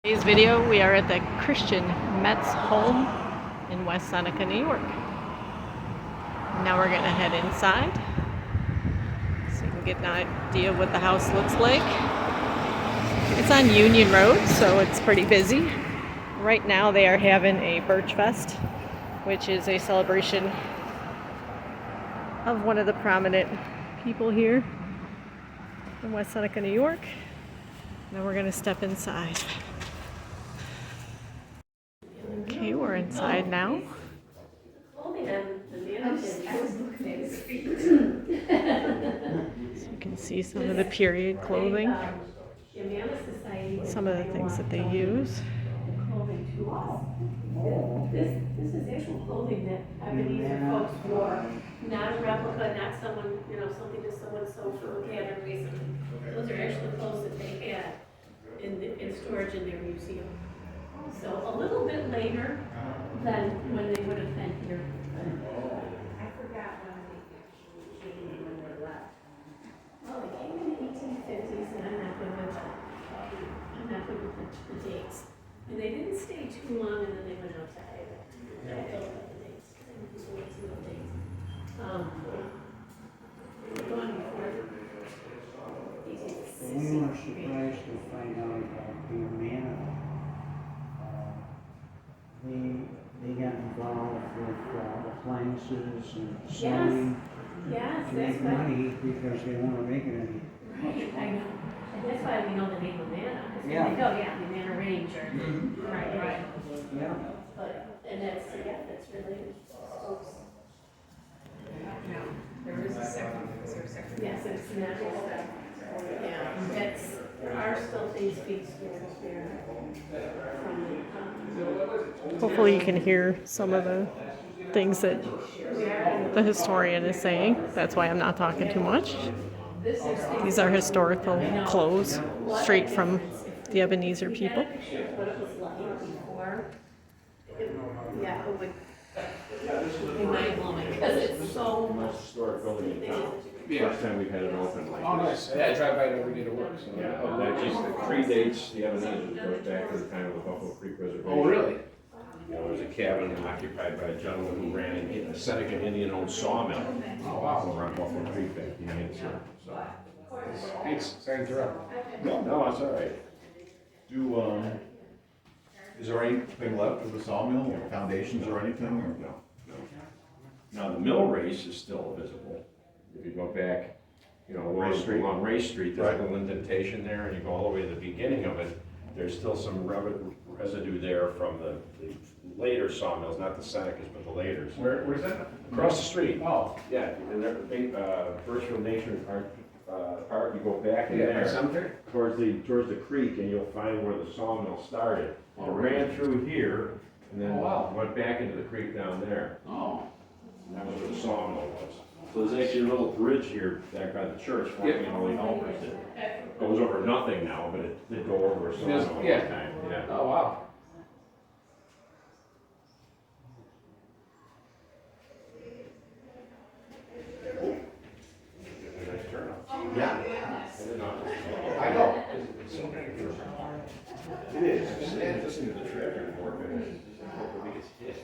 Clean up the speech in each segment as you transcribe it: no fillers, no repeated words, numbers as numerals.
Today's video, we are at the Christian Metz home in West Seneca, New York. Now we're going to head inside so you can get an idea of what the house looks like. It's on Union Road, so it's pretty busy. Right now they are having a Burchfest, which is a celebration of one of the prominent people here in West Seneca, New York. Now we're going to step inside. Okay, we're inside now. So you can see some of the period clothing, some of the things that they use. This is actual clothing that Ebenezer folks wore, not a replica, not someone, something that someone sewed for a gathering recently. Those are actually clothes that they had in storage in their museum. So a little bit later than when they would have been here. I forgot when they actually came when they left. Well, they came in the 1850s, and I'm not good with the dates. And they didn't stay too long, and then they went outside. I don't know the dates. I think it was way too many dates. Gone before 1860. We were surprised to find out about the Humana. They got involved with appliances and sewing Yes, to that's make right. money because they weren't making any. Right, I know. And that's why we know the name of Manna. Yeah. The Manna Range. Right. Yeah. But, and that's related. Folks. No, there is a second, is there a second? Yes, it's natural stuff. Yeah, there are still things being stored up there from Hopefully you can hear some of the things that the historian is saying. That's why I'm not talking too much. These are historical clothes straight from the Ebenezer people. what it was like before. Yeah, it would be mind-blowing because it's so much. Historic building in town. Yeah. First time we've had it open like Oh, this. nice. Yeah, I drive by it every day to work. So. Yeah, that just predates the Ebenezer. It goes back to the time of the Buffalo Creek Reservation. Oh, really? There was a cabin occupied by a gentleman who ran a Seneca Indian-owned sawmill. Oh, wow. Over on Buffalo Creek back behind us here. So. Thanks. Sorry to interrupt. No, that's all right. Is there anything left of the sawmill, or foundations or anything, or? No. Now, the mill race is still visible. If you go back, along Race Street, there's a little indentation there, and you go all the way to the beginning of it, there's still some residue there from the later sawmills, not the Senecas, but the laters. Where's that? Across the street. Oh. Yeah, and there, Virtual Nation Park, you go back in Yeah, there. cemetery? Towards the creek, and you'll find where the sawmill started. It ran through here, and then went back into the creek down there. Oh. And that was where the sawmill was. So there's actually a little bridge here back by the church, formerly Holy Helpers. It goes over nothing now, but it did go over a sawmill at one time. Yeah. Oh, wow. Nice turnout. Yeah. I know. It's so many people. It is. Just listening to the traffic report, and it's hopefully it's hit,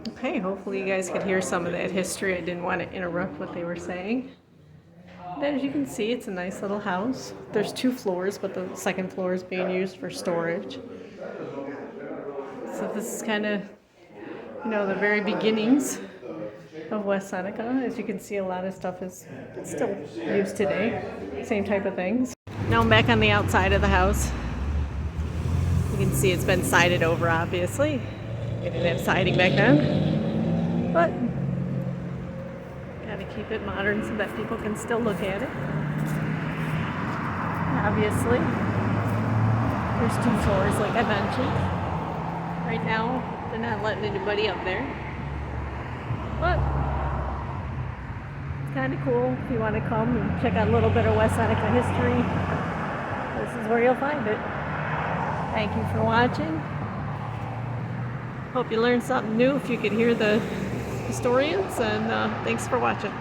Okay, hopefully you guys could hear some of that history. I didn't want to interrupt what they were saying. But as you can see, it's a nice little house. There's 2 floors, but the second floor is being used for storage. So this is kind of, the very beginnings of West Seneca. As you can see, a lot of stuff is still used today. Same type of things. Now I'm back on the outside of the house. You can see it's been sided over, obviously. They didn't have siding back then, but gotta keep it modern so that people can still look at it. Obviously, there's 2 floors, like I mentioned. Right now, they're not letting anybody up there, but it's kind of cool if you want to come and check out a little bit of West Seneca history. This is where you'll find it. Thank you for watching. Hope you learned something new if you could hear the historians, and thanks for watching.